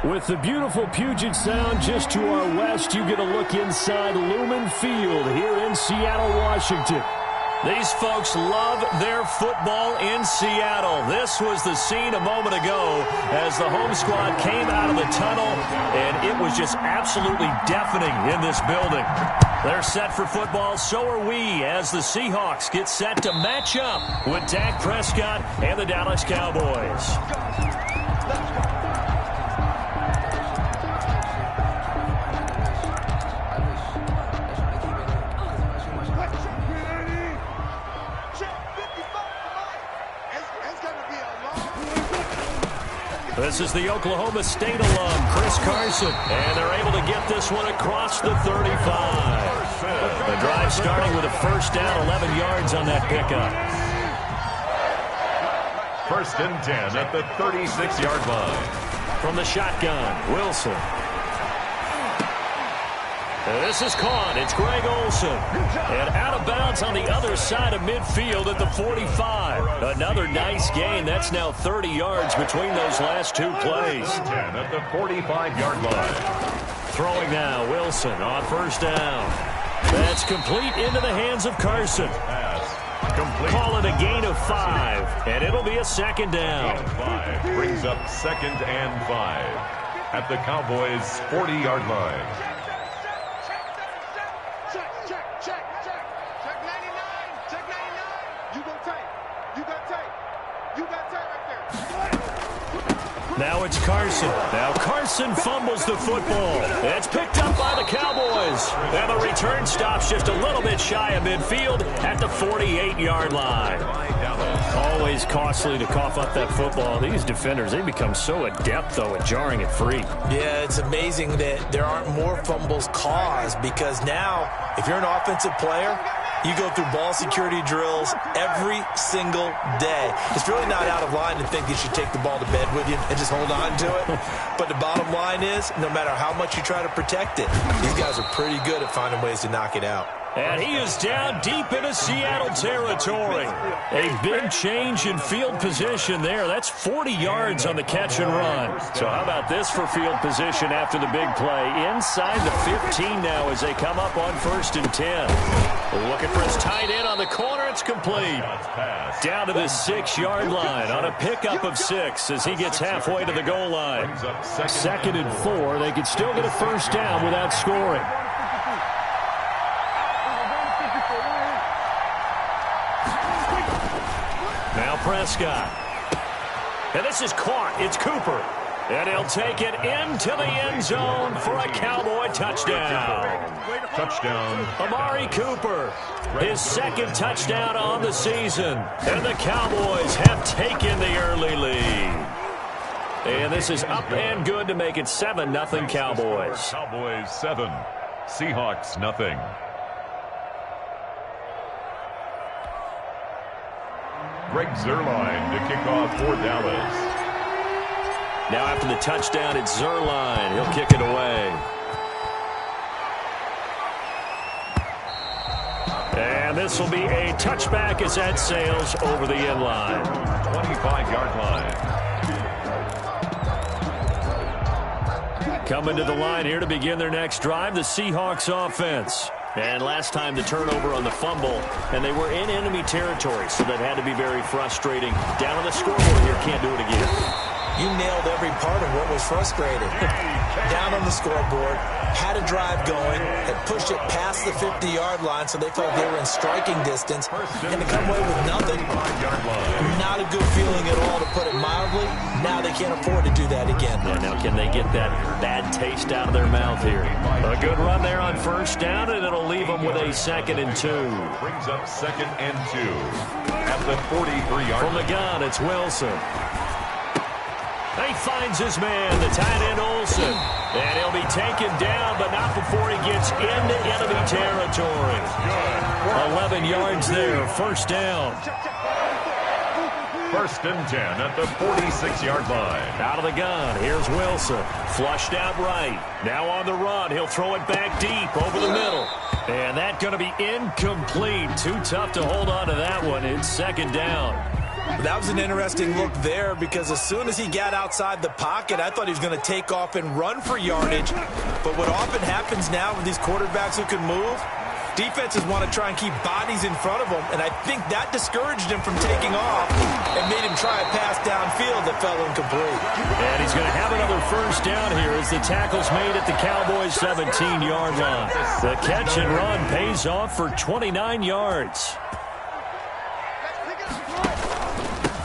With the beautiful Puget Sound just to our west, you get a look inside Lumen Field here in Seattle, Washington. These folks love their football in Seattle. This was the scene a moment ago as the home squad came out of the tunnel, and it was just absolutely deafening in this building. They're set for football, so are we, as the Seahawks get set to match up with Dak Prescott and the Dallas Cowboys. This is the Oklahoma State alum, Chris Carson, and they're able to get this one across the 35. The drive starting with a first down, 11 yards on that pickup. First and 10 at the 36-yard line. From the shotgun, Wilson. This is caught. It's Greg Olsen. And out of bounds on the other side of midfield at the 45. Another nice gain. That's now 30 yards between those last two plays. 10 at the 45-yard line. Throwing now, Wilson on first down. That's complete into the hands of Carson. Complete. Call it a gain of 5, and it'll be a second down. 5 brings up second and 5 at the Cowboys' 40-yard line. Now it's Carson. Now Carson fumbles the football. It's picked up by the Cowboys. And the return stops just a little bit shy of midfield at the 48-yard line. Always costly to cough up that football. These defenders, they become so adept, though, at jarring it free. Yeah, it's amazing that there aren't more fumbles caused because now, if you're an offensive player, you go through ball security drills every single day. It's really not out of line to think you should take the ball to bed with you and just hold on to it. But the bottom line is, no matter how much you try to protect it, these guys are pretty good at finding ways to knock it out. And he is down deep into Seattle territory. A big change in field position there. That's 40 yards on the catch and run. So how about this for field position after the big play? Inside the 15 now as they come up on first and 10. Looking for his tight end on the corner. It's complete. Down to the 6-yard line on a pickup of 6 as he gets halfway to the goal line. Second and 4. They could still get a first down without scoring. Now Prescott. And this is caught. It's Cooper. And he'll take it into the end zone for a Cowboy touchdown. Touchdown. Amari Cooper, his second touchdown on the season. And the Cowboys have taken the early lead. And this is up and good to make it 7-0 Cowboys. Cowboys 7, Seahawks nothing. Greg Zuerlein to kick off for Dallas. Now after the touchdown, it's Zuerlein. He'll kick it away. And this will be a touchback as that sails over the end line. 25-yard line. Coming to the line here to begin their next drive, the Seahawks offense. And last time the turnover on the fumble, and they were in enemy territory, so that had to be very frustrating. Down on the scoreboard here, can't do it again. You nailed every part of what was frustrating. Down on the scoreboard, had a drive going, had pushed it past the 50-yard line so they felt they were in striking distance, and to come away with nothing, not a good feeling at all, to put it mildly. Now they can't afford to do that again. Yeah, now can they get that bad taste out of their mouth here? A good run there on first down, and it'll leave them with a 2nd and 2. Brings up 2nd and 2 at the 43-yard line. From the gun, it's Wilson. He finds his man, the tight end Olsen. And he'll be taken down, but not before he gets into enemy territory. 11 yards there, first down. First and 10 at the 46-yard line. Out of the gun, here's Wilson. Flushed out right. Now on the run, he'll throw it back deep over the middle. And that's going to be incomplete. Too tough to hold on to that one. It's second down. That was an interesting look there because as soon as he got outside the pocket, I thought he was going to take off and run for yardage. But what often happens now with these quarterbacks who can move, defenses want to try and keep bodies in front of them, and I think that discouraged him from taking off and made him try a pass downfield that fell incomplete. And he's going to have another first down here as the tackle's made at the Cowboys' 17-yard line. The catch and run pays off for 29 yards.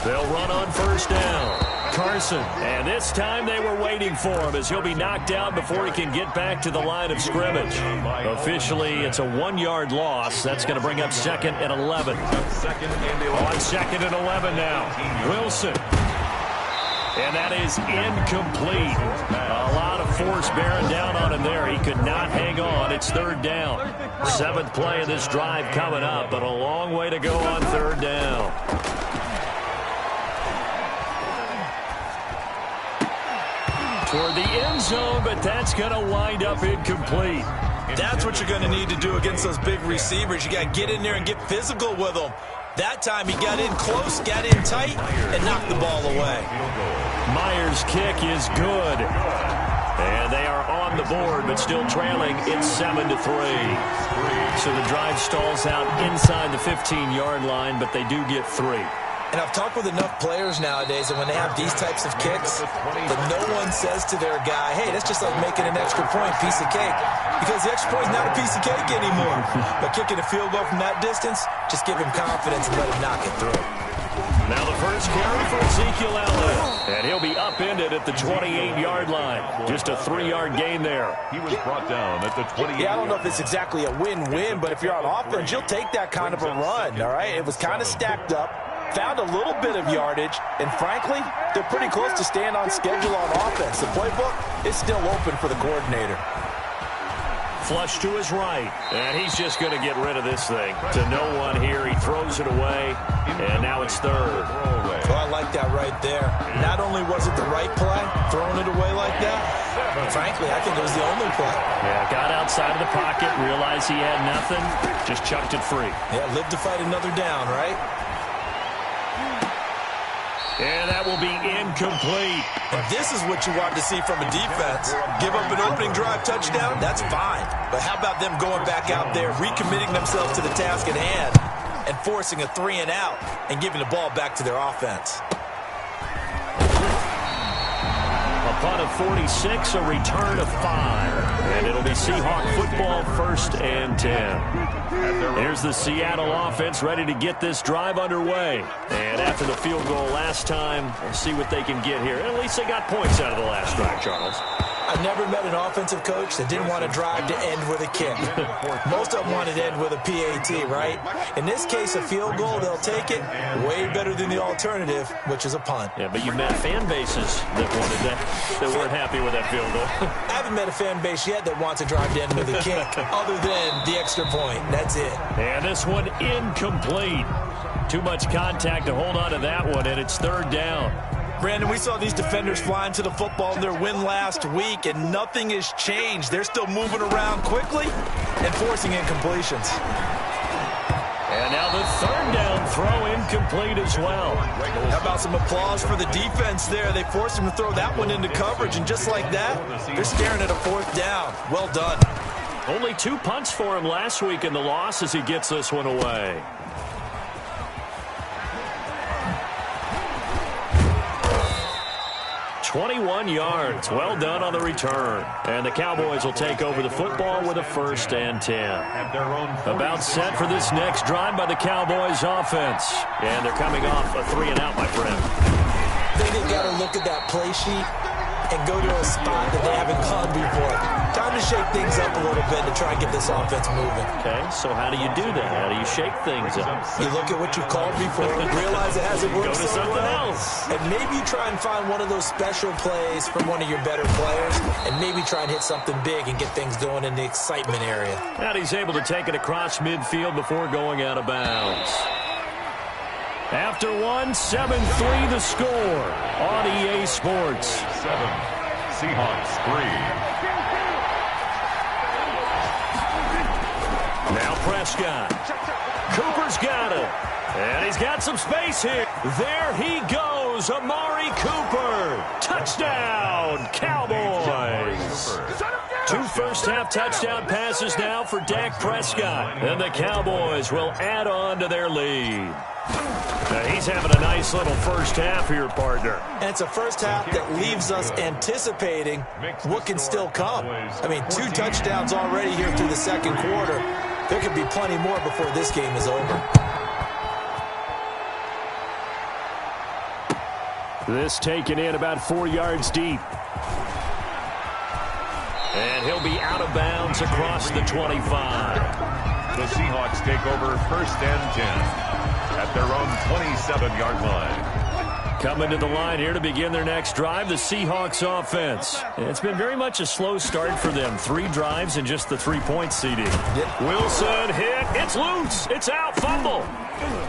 They'll run on first down. Carson. And this time they were waiting for him as he'll be knocked out before he can get back to the line of scrimmage. Officially, it's a 1-yard loss. That's going to bring up 2nd and 11. On 2nd and 11 now. Wilson. And that is incomplete. A lot of force bearing down on him there. He could not hang on. It's 3rd down. 7th play of this drive coming up, but a long way to go on 3rd down. Toward the end zone, but that's going to wind up incomplete. That's what you're going to need to do against those big receivers. You got to get in there and get physical with them. That time he got in close, got in tight, and knocked the ball away. Myers' kick is good. And they are on the board, but still trailing. It's 7-3. So the drive stalls out inside the 15-yard line, but they do get 3. And I've talked with enough players nowadays, and when they have these types of kicks, that no one says to their guy, hey, that's just like making an extra point, piece of cake. Because the extra point is not a piece of cake anymore. But kicking a field goal from that distance, just give him confidence and let him knock it through. Now the first carry for Ezekiel Elliott. And he'll be upended at the 28-yard line. Just a 3-yard gain there. He was brought down at the 28. Yeah, I don't know if it's exactly a win-win, but if you're on offense, you'll take that kind of a run, all right? It was kind of stacked up. Found a little bit of yardage, and frankly, they're pretty close to staying on schedule on offense. The playbook is still open for the coordinator. Flush to his right, and he's just going to get rid of this thing. To no one here, he throws it away, and now it's 3rd. Well, I like that right there. Not only was it the right play, throwing it away like that, but frankly, I think it was the only play. Yeah, got outside of the pocket, realized he had nothing, just chucked it free. Yeah, live to fight another down, right? And that will be incomplete. And this is what you want to see from a defense. Give up an opening drive touchdown, that's fine. But how about them going back out there, recommitting themselves to the task at hand, and forcing a 3-and-out and giving the ball back to their offense. A punt of 46, a return of 5. And it'll be Seahawk football, 1st and 10. Here's the Seattle offense ready to get this drive underway. And after the field goal last time, we'll see what they can get here. At least they got points out of the last drive, Charles. I've never met an offensive coach that didn't want to drive to end with a kick. Most of them wanted to end with a PAT, right? In this case, a field goal, they'll take it. Way better than the alternative, which is a punt. Yeah, but you met fan bases that wanted that weren't happy with that field goal. I haven't met a fan base yet that wants to drive to end with a kick, other than the extra point. That's it. And this one incomplete. Too much contact to hold on to that one, and it's 3rd down. Brandon, we saw these defenders flying to the football in their win last week, and nothing has changed. They're still moving around quickly and forcing incompletions. And now the 3rd down throw incomplete as well. How about some applause for the defense there? They forced him to throw that one into coverage, and just like that, they're staring at a 4th down. Well done. Only 2 punts for him last week in the loss as he gets this one away. "21 yards. Well done on the return. And the Cowboys will take over the football with a 1st and 10. About set for this next drive by the Cowboys offense. And they're coming off a 3-and-out, my friend. I think they've got to look at that play sheet and go to a spot that they haven't gone before. Time to shake things up a little bit to try and get this offense moving. Okay, so how do you do that? How do you shake things up? You look at what you've called before, realize it hasn't worked Go to so something well, else. and maybe try and find one of those special plays from one of your better players, and maybe try and hit something big and get things going in the excitement area. And he's able to take it across midfield before going out of bounds. After one, 7-3 the score on EA Sports. 7, Seahawks 3. Now Prescott. Cooper's got it. And he's got some space here. There he goes, Amari Cooper. Touchdown, Cowboys. 2 first-half touchdown passes now for Dak Prescott. And the Cowboys will add on to their lead. Now he's having a nice little first half here, partner. And it's a first half that leaves us anticipating what can still come. I mean, 2 touchdowns already here through the second quarter. There could be plenty more before this game is over. This taken in about 4 yards deep. And he'll be out of bounds across the 25. The Seahawks take over 1st and 10 at their own 27-yard line. Coming to the line here to begin their next drive, the Seahawks offense. It's been very much a slow start for them. 3 drives and just the 3-point seeding. Wilson hit. It's loose. It's out. Fumble.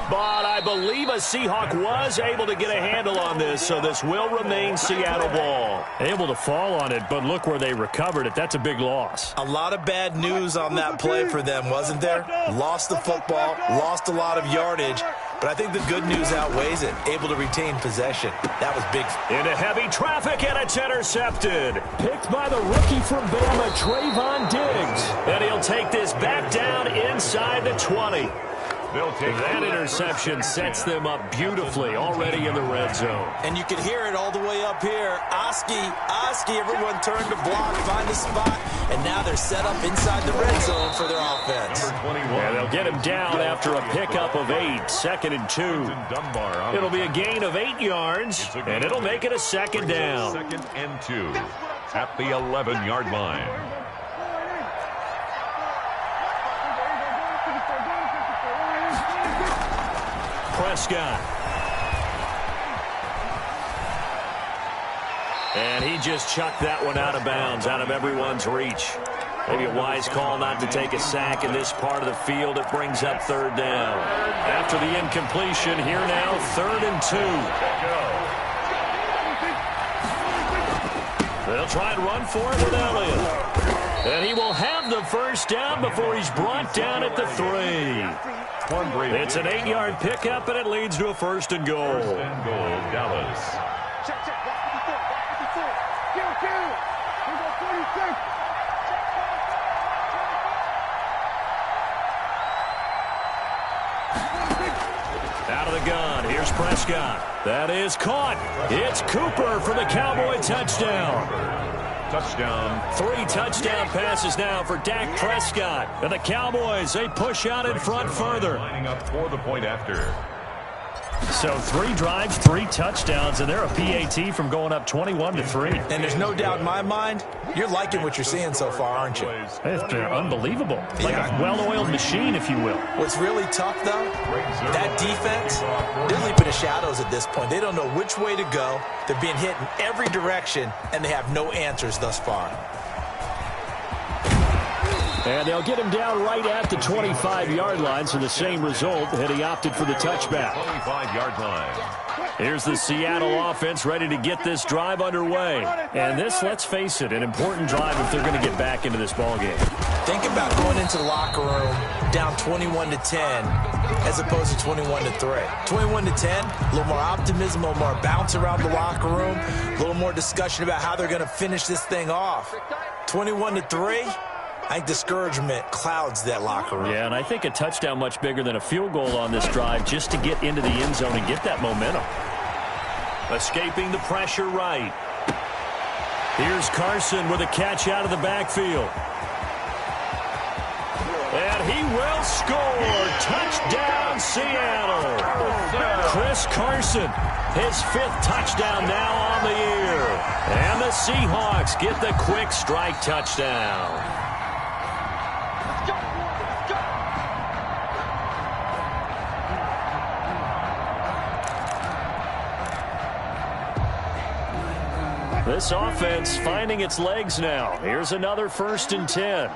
But I believe a Seahawk was able to get a handle on this, so this will remain Seattle ball. Able to fall on it, but look where they recovered it. That's a big loss. A lot of bad news on that play for them, wasn't there? Lost the football, lost a lot of yardage, but I think the good news outweighs it. Able to retain possession. That was big. Into heavy traffic, and it's intercepted. Picked by the rookie from Bama, Trayvon Diggs. And he'll take this back down inside the 20. That interception sets them up beautifully already in the red zone. And you can hear it all the way up here. Oski, everyone turned to block, find a spot, and now they're set up inside the red zone for their offense. And they'll get him down after a pickup of 8, 2nd and 2. It'll be a gain of 8 yards, and it'll make it a 2nd down. 2nd and 2 at the 11-yard line. Prescott. And he just chucked that one out of bounds, out of everyone's reach. Maybe a wise call not to take a sack in this part of the field. It brings up 3rd down. After the incompletion, here now, 3rd and 2. They'll try and run for it with Elliott. And he will have the 1st down before he's brought down at the 3. It's an 8-yard pickup, and it leads to a 1st and goal. 1st and goal, Dallas. Out of the gun, here's Prescott. That is caught. It's Cooper for the Cowboy touchdown. Touchdown. 3 touchdown passes now for Dak Prescott. And the Cowboys, they push out in front further. Lining up for the point after. So 3 drives, 3 touchdowns, and they're a PAT from going up 21-3. And there's no doubt in my mind, you're liking what you're seeing so far, aren't you? It's unbelievable. Like a well-oiled machine, if you will. What's really tough, though, that defense, they're leaping the shadows at this point. They don't know which way to go. They're being hit in every direction, and they have no answers thus far. And they'll get him down right at the 25-yard line, so the same result, and he opted for the touchback. 25-yard line. Here's the Seattle offense ready to get this drive underway. And this, let's face it, an important drive if they're going to get back into this ballgame. Think about going into the locker room down 21-10 as opposed to 21-3. 21-10, a little more optimism, a little more bounce around the locker room, a little more discussion about how they're going to finish this thing off. 21-3. I think discouragement clouds that locker room. Yeah, and I think a touchdown much bigger than a field goal on this drive just to get into the end zone and get that momentum. Escaping the pressure right. Here's Carson with a catch out of the backfield. And he will score. Touchdown, Seattle. Chris Carson, his 5th touchdown now on the year. And the Seahawks get the quick strike touchdown. This offense finding its legs now. Here's another 1st and 10.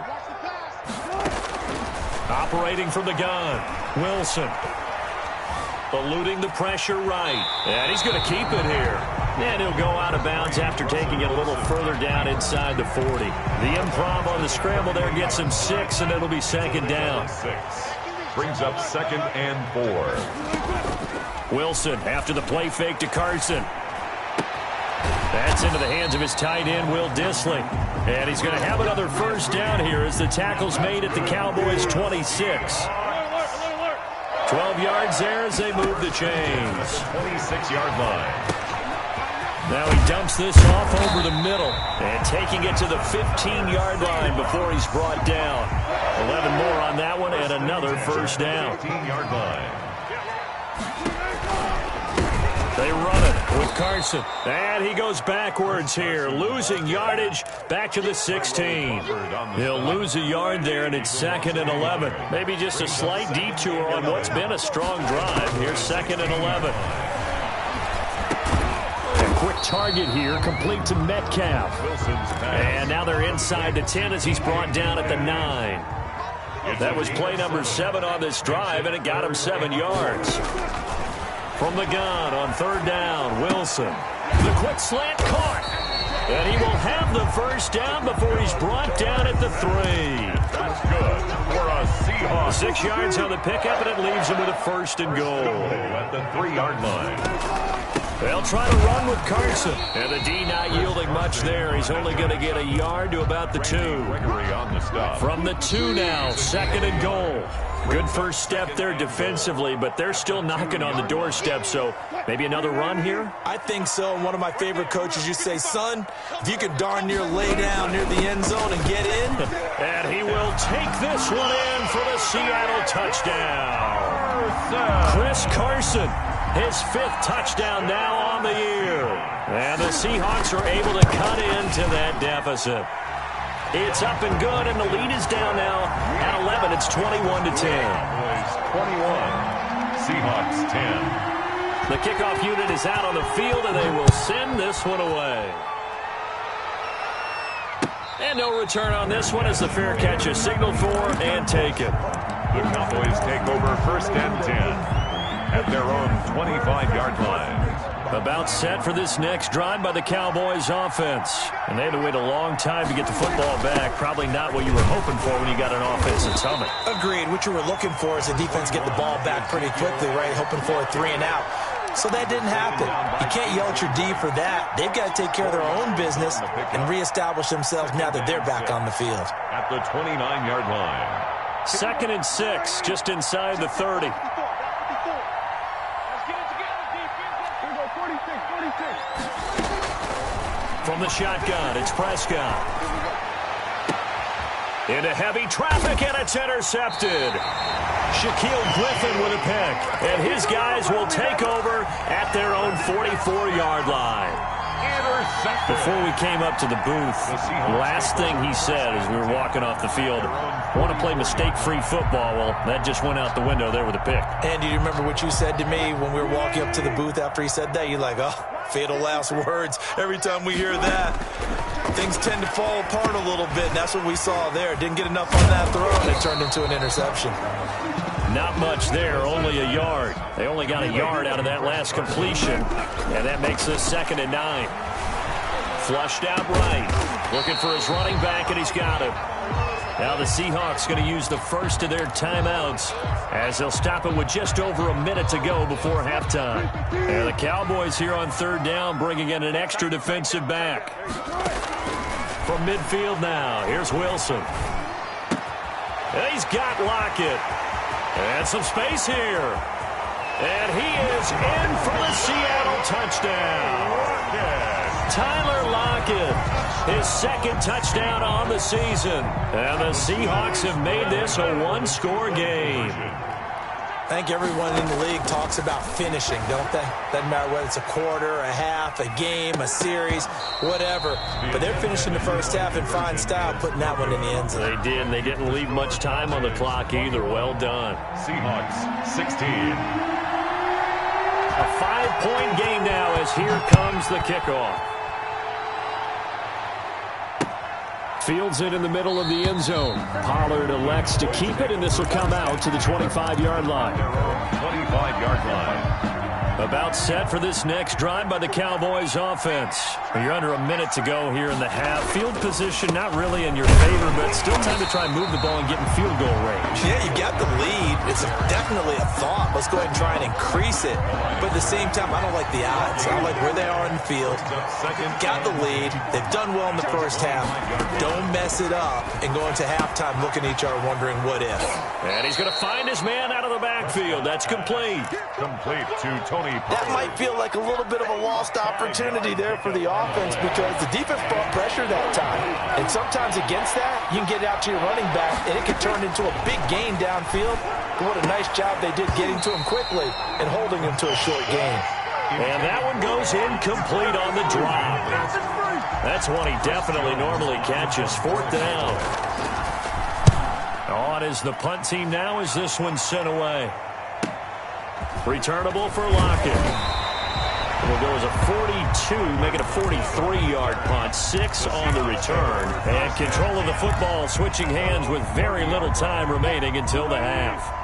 Operating from the gun, Wilson. Eluding the pressure right. And he's going to keep it here. And he'll go out of bounds after taking it a little further down inside the 40. The improv on the scramble there gets him 6, and it'll be 2nd down. Brings up 2nd and 4. Wilson after the play fake to Carson. That's into the hands of his tight end, Will Dissly. And he's going to have another first down here as the tackle's made at the Cowboys' 26. 12 yards there as they move the chains. 26-yard line. Now he dumps this off over the middle and taking it to the 15-yard line before he's brought down. 11 more on that one and another first down. 15-yard line. They run it with Carson. And he goes backwards here, losing yardage back to the 16. He'll lose a yard there, and it's 2nd and 11. Maybe just a slight detour on what's been a strong drive. Here's 2nd and 11. A quick target here, complete to Metcalf. And now they're inside the 10 as he's brought down at the 9. That was play number 7 on this drive, and it got him 7 yards. From the gun on 3rd down, Wilson. The quick slant caught. And he will have the first down before he's brought down at the 3. That's good for a Seahawks. 6 yards on the pickup, and it leaves him with a 1st and goal. At the 3-yard line. They'll try to run with Carson. And the D not yielding much there. He's only going to get a yard to about the 2. On the stop. From the 2 now, 2nd and goal. Good first step there defensively, but they're still knocking on the doorstep, so maybe another run here? I think so. One of my favorite coaches, you say, son, if you could darn near lay down near the end zone and get in. And he will take this one in for the Seattle touchdown. Chris Carson, his 5th touchdown now on the year. And the Seahawks are able to cut into that deficit. It's up and good, and the lead is down now at 11. It's 21-10. Cowboys 21, Seahawks 10. The kickoff unit is out on the field, and they will send this one away. And no return on this one as the fair catch is signaled for and taken. The Cowboys take over 1st and 10 at their own 25-yard line. About set for this next drive by the Cowboys offense. And they had to wait a long time to get the football back. Probably not what you were hoping for when you got an offense that's humming. Agreed. What you were looking for is the defense get the ball back pretty quickly, right? Hoping for a 3 and out. So that didn't happen. You can't yell at your D for that. They've got to take care of their own business and reestablish themselves now that they're back on the field. At the 29-yard line. 2nd and 6, just inside the 30. From the shotgun, it's Prescott. Into heavy traffic, and it's intercepted. Shaquille Griffin with a pick, and his guys will take over at their own 44-yard line. Before we came up to the booth, last thing he said as we were walking off the field, I want to play mistake-free football. Well, that just went out the window there with a pick. And do you remember what you said to me when we were walking up to the booth after he said that? You're like, oh, fatal last words. Every time we hear that, things tend to fall apart a little bit, and that's what we saw there. Didn't get enough on that throw, and it turned into an interception. Not much there, only a yard. They only got a yard out of that last completion, and that makes this 2nd and 9. Flushed out right, looking for his running back, and he's got him. Now the Seahawks going to use the first of their timeouts as they'll stop it with just over a minute to go before halftime. And the Cowboys here on 3rd down bringing in an extra defensive back. From midfield now, here's Wilson. And he's got Lockett. And some space here. And he is in for the Seattle touchdown. Tyler Lockett, his 2nd touchdown on the season. And the Seahawks have made this a one-score game. I think everyone in the league talks about finishing, don't they? Doesn't matter whether it's a quarter, a half, a game, a series, whatever. But they're finishing the first half in fine style, putting that one in the end zone. They did, and they didn't leave much time on the clock either. Well done. Seahawks 16. A 5-point game now as here comes the kickoff. Fields it in the middle of the end zone. Pollard elects to keep it, and this will come out to the 25-yard line. 25-yard line. About set for this next drive by the Cowboys offense. You're under a minute to go here in the half. Field position not really in your favor, but still time to try and move the ball and get in field goal range. Yeah, you got the lead. It's definitely a thought. Let's go ahead and try and increase it. But at the same time, I don't like the odds. I like where they are in the field. Got the lead. They've done well in the first half. Don't mess it up and go into halftime looking at each other wondering what if. And he's going to find his man out of the backfield. That's complete. Complete to Tony Pollard. That might feel like a little bit of a lost opportunity there for the offense because the defense brought pressure that time. And sometimes against that, you can get out to your running back, and it can turn into a big gain downfield. But what a nice job they did getting to him quickly and holding him to a short gain. And that one goes incomplete on the drop. That's one he definitely normally catches. Fourth down. On is the punt team now as this one's sent away. Returnable for Lockett. Will go as a 42, make it a 43-yard punt. 6 on the return. And control of the football switching hands with very little time remaining until the half.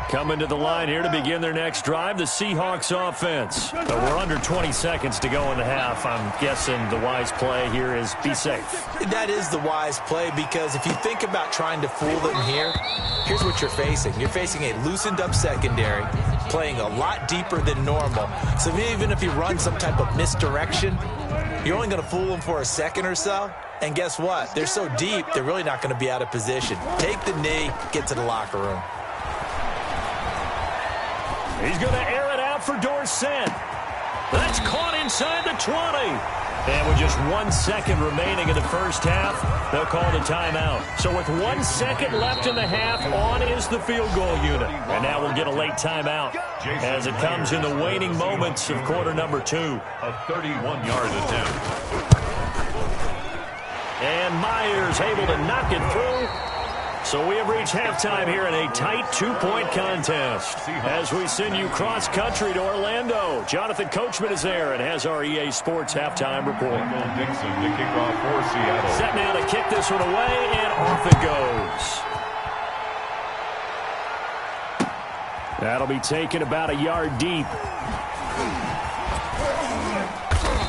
Coming to the line here to begin their next drive, the Seahawks offense. But we're under 20 seconds to go in the half. I'm guessing the wise play here is be safe. That is the wise play because if you think about trying to fool them here, here's what you're facing. You're facing a loosened up secondary, playing a lot deeper than normal. So even if you run some type of misdirection, you're only going to fool them for a second or so. And guess what? They're so deep, they're really not going to be out of position. Take the knee, get to the locker room. He's going to air it out for Dorsett. That's caught inside the 20. And with just 1 second remaining in the first half, they'll call the timeout. So with 1 second left in the half, on is the field goal unit. And now we'll get a late timeout as it comes in the waning moments of quarter number 2. A 31-yard attempt. And Myers able to knock it through. So we have reached halftime here in a tight 2-point contest. As we send you cross-country to Orlando, Jonathan Coachman is there and has our EA Sports halftime report. Dixon to kick off for Seattle. Set now to kick this one away, and off it goes. That'll be taken about a yard deep.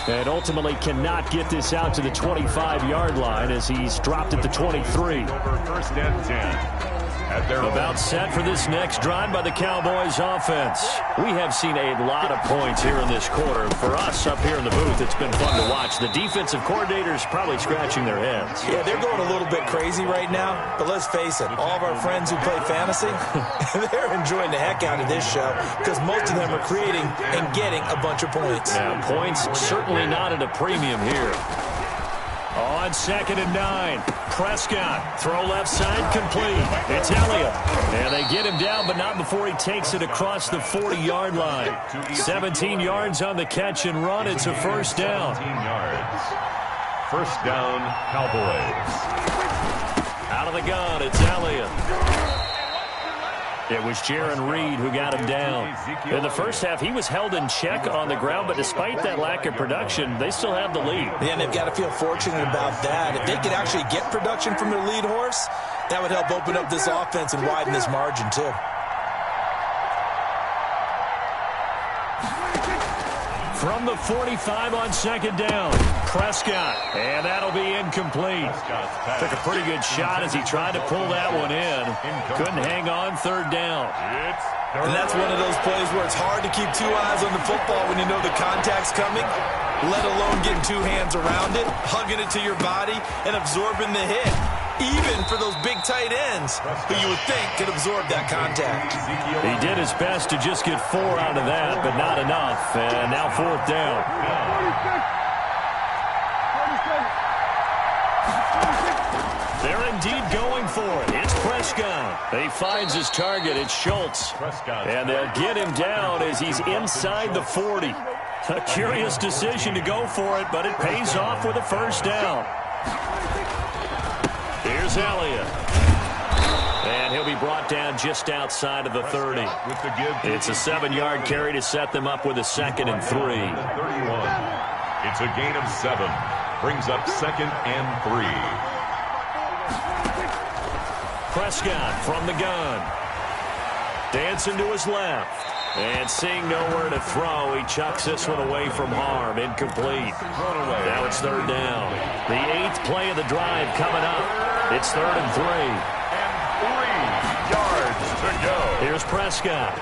And ultimately cannot get this out to the 25-yard line as he's dropped at the 23. Over first and 10. About set for this next drive by the Cowboys offense. We have seen a lot of points here in this quarter. For us up here in the booth, it's been fun to watch. The defensive coordinators probably scratching their heads. Yeah, they're going a little bit crazy right now. But let's face it, all of our friends who play fantasy, they're enjoying the heck out of this show because most of them are creating and getting a bunch of points. Now, points certainly not at a premium here. On 2nd and 9, Prescott, throw left side, complete. It's Elliott. And they get him down, but not before he takes it across the 40-yard line. 17 yards on the catch and run. It's a first down. 17 yards. First down, Cowboys. Out of the gun, it's Elliott. It was Jaron Reed who got him down. In the first half, he was held in check on the ground, but despite that lack of production, they still have the lead. Yeah, and they've got to feel fortunate about that. If they could actually get production from their lead horse, that would help open up this offense and widen this margin, too. From the 45 on 2nd down, Prescott, and that'll be incomplete. Took a pretty good shot as he tried to pull that one in. Couldn't hang on 3rd down. And that's one of those plays where it's hard to keep 2 eyes on the football when you know the contact's coming, let alone getting 2 hands around it, hugging it to your body, and absorbing the hit. Even for those big tight ends who you would think could absorb that contact. He did his best to just get 4 out of that, but not enough. And now 4th down. They're indeed going for it. It's Prescott. He finds his target. It's Schultz. And they'll get him down as he's inside the 40. A curious decision to go for it, but it pays off with a first down. Here's Elliott. And he'll be brought down just outside of the 30. It's a 7-yard carry to set them up with a 2nd and 3. 31. It's a gain of 7. Brings up 2nd and 3. Prescott from the gun. Dancing to his left. And seeing nowhere to throw, he chucks this one away from harm. Incomplete. Now it's third down. The 8th play of the drive coming up. It's 3rd and 3. And 3 yards to go. Here's Prescott.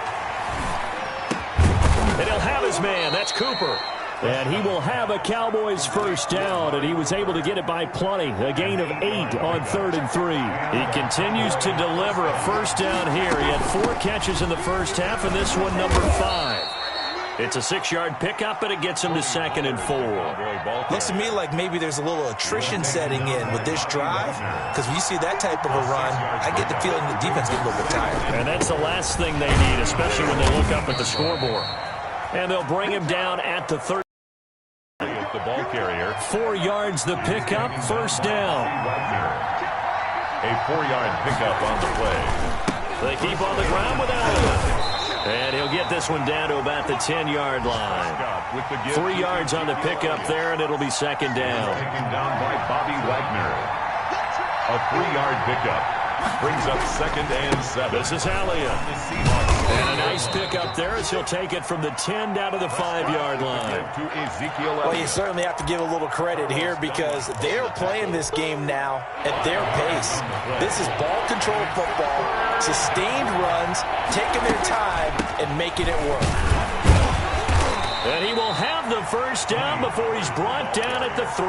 And he'll have his man. That's Cooper. And he will have a Cowboys first down, and he was able to get it by plenty. A gain of 8 on 3rd and 3. He continues to deliver a first down here. He had 4 catches in the first half, and this one number 5. It's a 6-yard pickup, and it gets him to 2nd and 4. Looks to me like maybe there's a little attrition setting in with this drive, because when you see that type of a run, I get the feeling the defense gets a little bit tired. And that's the last thing they need, especially when they look up at the scoreboard. And they'll bring him down at the 30. The ball carrier. 4 yards the pickup, first down. A 4-yard pickup on the play. They keep on the ground with Elliott. And he'll get this one down to about the 10-yard line. 3 yards on the pickup there, and it'll be 2nd down. Taken down by Bobby Wagner. A 3-yard pickup. Brings up 2nd and 7. This is Elliott. And a nice pickup there as he'll take it from the 10 down to the 5-yard line. Well, you certainly have to give a little credit here because they're playing this game now at their pace. This is ball control football, sustained runs, taking their time and making it work. And he will have the first down before he's brought down at the 3.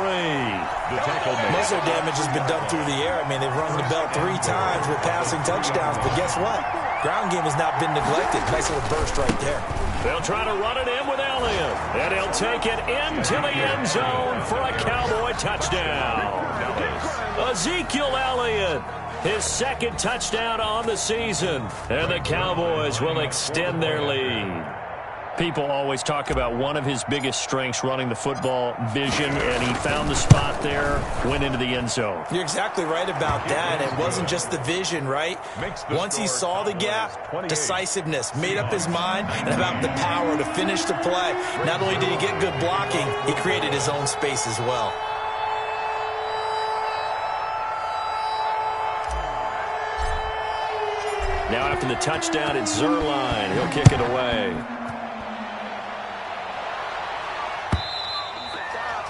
Most of their damage has been done through the air. I mean, they've rung the bell 3 times with passing touchdowns, but guess what? Ground game has not been neglected. Nice little burst right there. They'll try to run it in with Elliott, and he'll take it into the end zone for a Cowboy touchdown. Ezekiel Elliott, his 2nd touchdown on the season, and the Cowboys will extend their lead. People always talk about one of his biggest strengths, running the football, vision, and he found the spot there, went into the end zone. You're exactly right about that. It wasn't just the vision, right? Once he saw the gap, decisiveness, made up his mind, and about the power to finish the play. Not only did he get good blocking, he created his own space as well. Now after the touchdown, it's Zerline. He'll kick it away.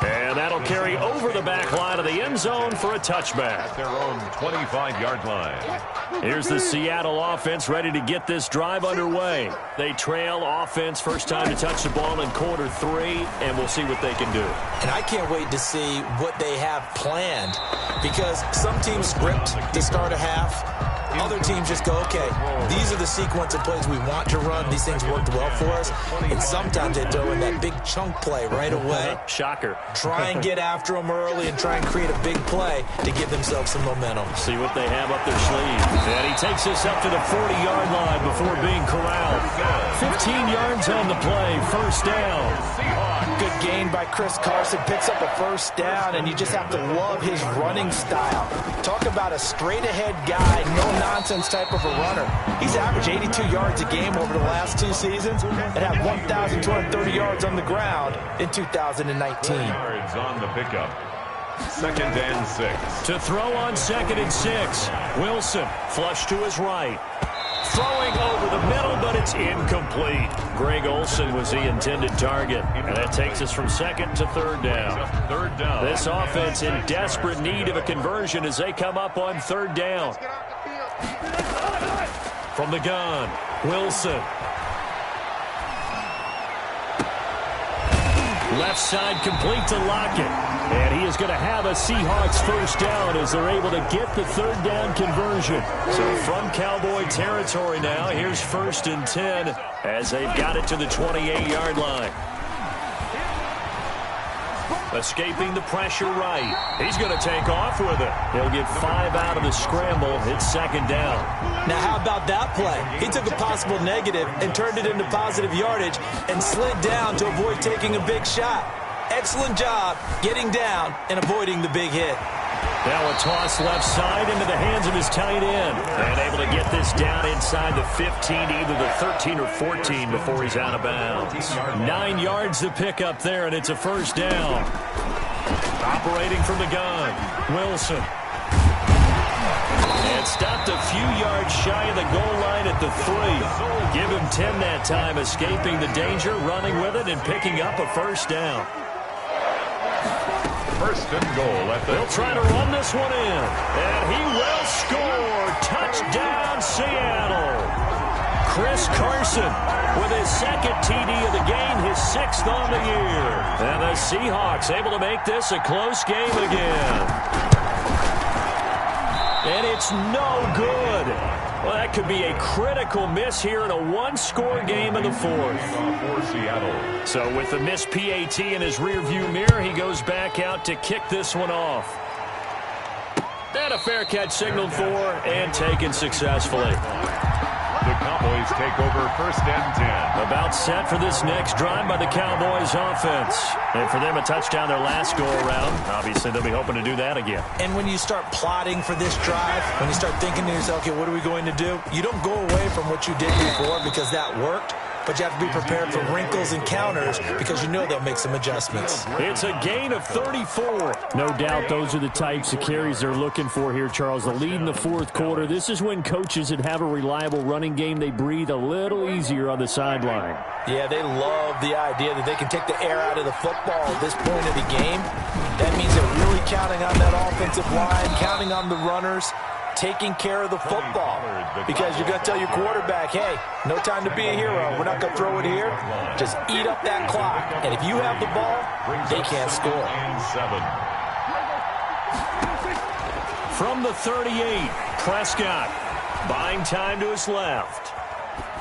And that'll carry over the back line of the end zone for a touchback. Their own 25-yard line. Here's the Seattle offense ready to get this drive underway. They trail offense first time to touch the ball in quarter 3, and we'll see what they can do. And I can't wait to see what they have planned because some teams script to start a half. Other teams just go, okay, these are the sequence of plays we want to run. These things worked well for us. And sometimes they throw in that big chunk play right away. Shocker. Try and get after them early and try and create a big play to give themselves some momentum. See what they have up their sleeve. And he takes this up to the 40-yard line before being corralled. 15 yards on the play, first down. Good gain by Chris Carson. Picks up a first down, and you just have to love his running style. Talk about a straight-ahead guy, no-nonsense type of a runner. He's averaged 82 yards a game over the last 2 seasons and had 1,230 yards on the ground in 2019. Yards on the pickup. 2nd and 6. To throw on 2nd and 6. Wilson flush to his right. Throwing over the middle, but it's incomplete. Greg Olsen was the intended target. And that takes us from 2nd to 3rd down. 3rd down. This offense in desperate need of a conversion as they come up on 3rd down. From the gun, Wilson. Left side complete to Lockett. And he is going to have a Seahawks first down as they're able to get the 3rd down conversion. So from Cowboy territory now, here's 1st and 10 as they've got it to the 28-yard line. Escaping the pressure right. He's going to take off with it. He'll get 5 out of the scramble. It's 2nd down. Now, how about that play? He took a possible negative and turned it into positive yardage and slid down to avoid taking a big shot. Excellent job getting down and avoiding the big hit. Now a toss left side into the hands of his tight end. And able to get this down inside the 15, either the 13 or 14 before he's out of bounds. 9 yards to pick up there, and it's a first down. Operating from the gun, Wilson. And stopped a few yards shy of the goal line at the 3. Give him 10 that time, escaping the danger, running with it, and picking up a first down. First and goal at the... They'll try to run this one in. And he will score. Touchdown, Seattle. Chris Carson with his second TD of the game, his 6th on the year. And the Seahawks able to make this a close game again. And it's no good. Well, that could be a critical miss here in a one-score game in the 4th. For Seattle. So with the missed PAT in his rearview mirror, he goes back out to kick this one off. And a fair catch signaled for and taken successfully. The Cowboys take over first and 10. About set for this next drive by the Cowboys offense. And for them, a touchdown their last go-around. Obviously, they'll be hoping to do that again. And when you start plotting for this drive, when you start thinking to yourself, okay, what are we going to do? You don't go away from what you did before because that worked. But you have to be prepared for wrinkles and counters because you know they'll make some adjustments. It's a gain of 34. No doubt those are the types of carries they're looking for here, Charles. The lead in the 4th quarter. This is when coaches that have a reliable running game, they breathe a little easier on the sideline. Yeah, they love the idea that they can take the air out of the football at this point of the game. That means they're really counting on that offensive line, counting on the runners, taking care of the football. Because you're going to tell your quarterback, hey, no time to be a hero. We're not going to throw it here. Just eat up that clock. And if you have the ball, they can't score. From the 38, Prescott buying time to his left.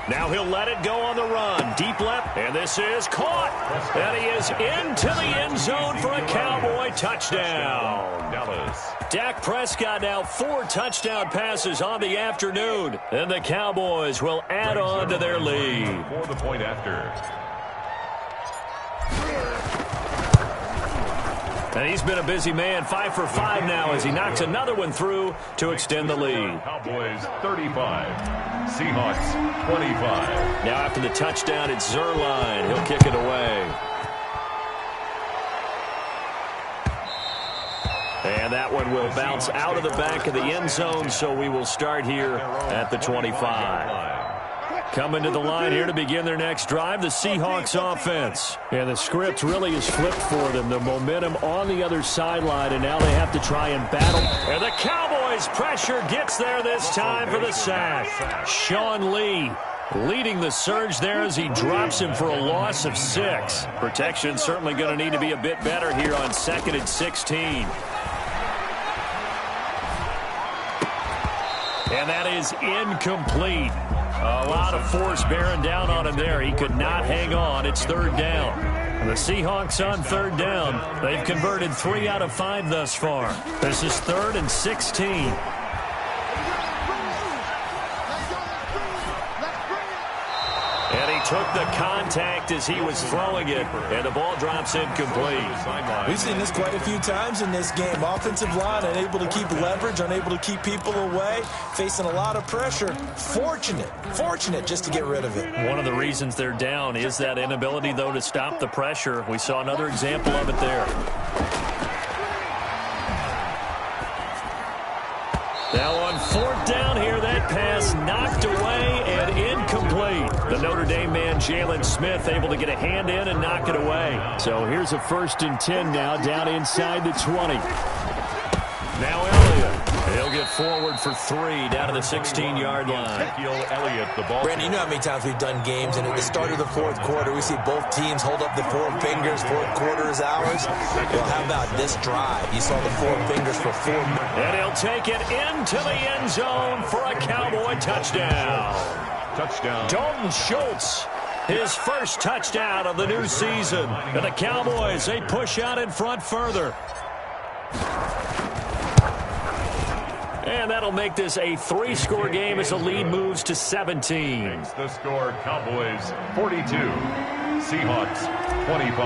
Now he'll let it go on the run. Deep left, and this is caught. And he is into the end zone for a Cowboy touchdown. Dallas. Dak Prescott now 4 touchdown passes on the afternoon. And the Cowboys will add on to their lead. For the point after. And he's been a busy man, 5 for 5 now as he knocks another one through to extend the lead. Cowboys 35, Seahawks 25. Now after the touchdown, it's Zerline. He'll kick it away. And that one will bounce out of the back of the end zone, so we will start here at the 25. Coming to the line here to begin their next drive, the Seahawks offense. And the script really is flipped for them. The momentum on the other sideline, and now they have to try and battle. And the Cowboys' pressure gets there this time for the sack. Sean Lee leading the surge there as he drops him for a loss of 6. Protection certainly going to need to be a bit better here on 2nd and 16. And that is incomplete. A lot of force bearing down on him there. He could not hang on. It's 3rd down. And the Seahawks on 3rd down. They've converted 3 out of 5 thus far. This is 3rd and 16. And he took the contact as he was throwing it, and the ball drops incomplete. We've seen this quite a few times in this game. Offensive line unable to keep leverage, unable to keep people away, facing a lot of pressure. Fortunate just to get rid of it. One of the reasons they're down is that inability, though, to stop the pressure. We saw another example of it there. Now on 4th down here, that pass knocked away and incomplete. The Notre Dame man, Jalen Smith, able to get a hand in and knock it away. So here's a 1st and 10 now down inside the 20. Now Elliott. He'll get forward for 3 down to the 16-yard line. Elliott, the ball. Brandon, you know how many times we've done games, and at the start of the 4th quarter, we see both teams hold up the 4 fingers. 4th quarter is ours. Well, how about this drive? You saw the 4 fingers for 4 minutes. And he'll take it into the end zone for a Cowboy touchdown. Touchdown. Dalton Schultz, his first touchdown of the new season. And the Cowboys, they push out in front further. And that'll make this a 3-score game as the lead moves to 17. Makes the score Cowboys 42, Seahawks 25.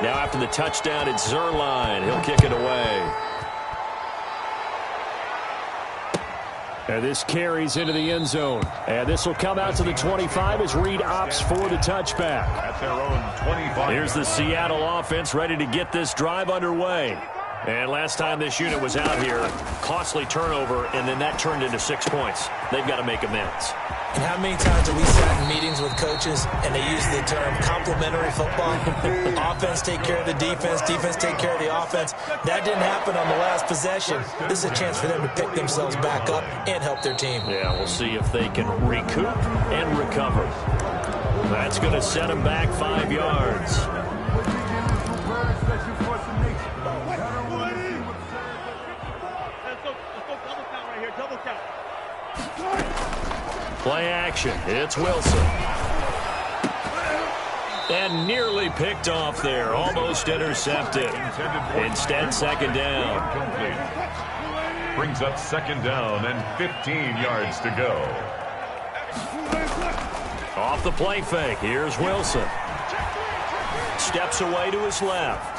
Now after the touchdown, it's Zerline. He'll kick it away. And this carries into the end zone. And this will come out to the 25 as Reed opts for the touchback. At their own 25. Here's the Seattle offense ready to get this drive underway. And last time this unit was out here, costly turnover, and then that turned into 6 points. They've got to make amends. And how many times have we sat in meetings with coaches and they use the term complementary football? Offense take care of the defense, defense take care of the offense. That didn't happen on the last possession. This is a chance for them to pick themselves back up and help their team. Yeah, we'll see if they can recoup and recover. That's going to set them back 5 yards. Play action. It's Wilson. And nearly picked off there. Almost intercepted. Instead, second down. Brings up second down and 15 yards to go. Off the play fake. Here's Wilson. Steps away to his left.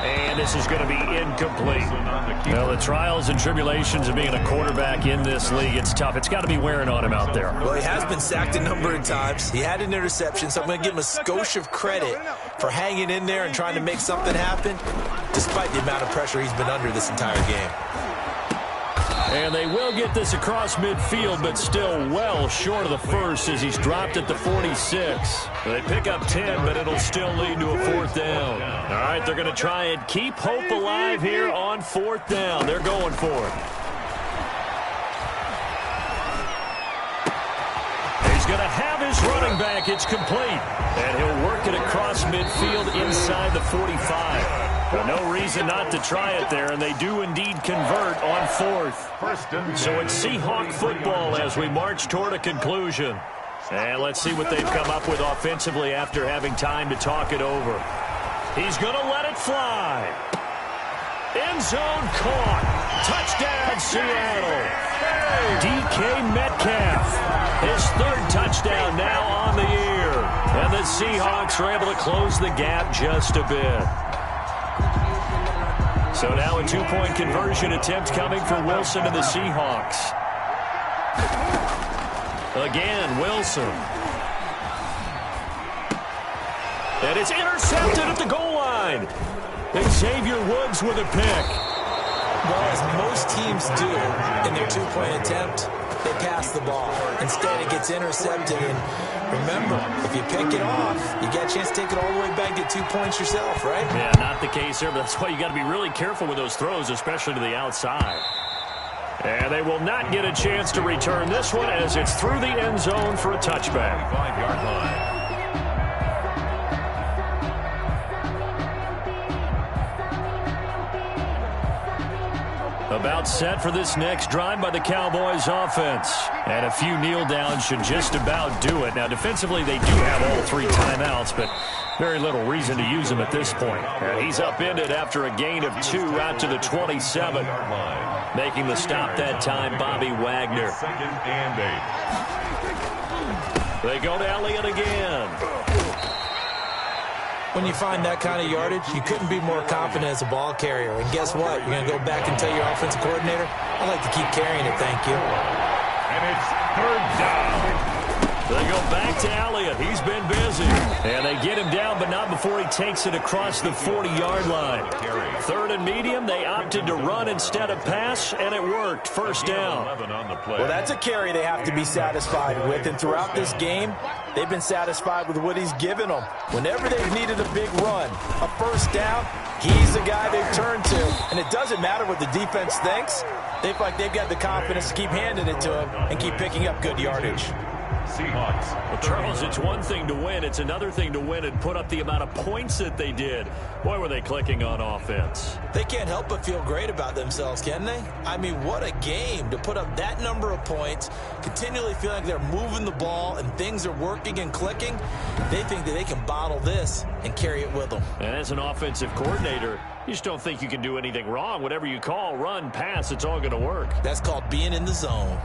And this is going to be incomplete. Well, the trials and tribulations of being a quarterback in this league, it's tough. It's got to be wearing on him out there. Well, he has been sacked a number of times. He had an interception, so I'm going to give him a skosh of credit for hanging in there and trying to make something happen, despite the amount of pressure he's been under this entire game. And they will get this across midfield, but still well short of the first as he's dropped at the 46. They pick up 10, but it'll still lead to a fourth down. All right, they're going to try and keep hope alive here on fourth down. They're going for it. He's going to have his running back. It's complete. And he'll work it across midfield inside the 45. Well, no reason not to try it there, and they do indeed convert on fourth. So it's Seahawk football as we march toward a conclusion. And let's see what they've come up with offensively after having time to talk it over. He's going to let it fly. End zone caught. Touchdown, Seattle. DK Metcalf. His third touchdown now on the year. And the Seahawks are able to close the gap just a bit. So now a two-point conversion attempt coming for Wilson and the Seahawks. Again, Wilson. And it's intercepted at the goal line. Xavier Woods with a pick. Well, as most teams do in their two-point attempt, they pass the ball. Instead, it gets intercepted. And remember, if you pick it off, you get a chance to take it all the way back, get 2 points yourself, right? Yeah, not the case here, but that's why you got to be really careful with those throws, especially to the outside. And they will not get a chance to return this one as it's through the end zone for a touchback. 5-yard line. About set for this next drive by the Cowboys offense. And a few kneel downs should just about do it. Now, defensively, they do have all 3 timeouts, but very little reason to use them at this point. And he's upended after a gain of 2 out to the 27. Making the stop that time, Bobby Wagner. Second and 8. They go to Elliott again. When you find that kind of yardage, you couldn't be more confident as a ball carrier. And guess what? You're going to go back and tell your offensive coordinator, I'd like to keep carrying it, thank you. And it's third down. They go back to Elliott. He's been busy. And they get him down, but not before he takes it across the 40-yard line. Third and medium, they opted to run instead of pass, and it worked. First down. Well, that's a carry they have to be satisfied with. And throughout this game, they've been satisfied with what he's given them. Whenever they've needed a big run, a first down, he's the guy they've turned to. And it doesn't matter what the defense thinks. They feel like they've got the confidence to keep handing it to him and keep picking up good yardage. Seahawks. Well, Charles, it's one thing to win. It's another thing to win and put up the amount of points that they did. Boy, were they clicking on offense. They can't help but feel great about themselves, can they? I mean, what a game to put up that number of points, continually feel like they're moving the ball and things are working and clicking. They think that they can bottle this and carry it with them. And as an offensive coordinator, you just don't think you can do anything wrong. Whatever you call, run, pass, it's all going to work. That's called being in the zone.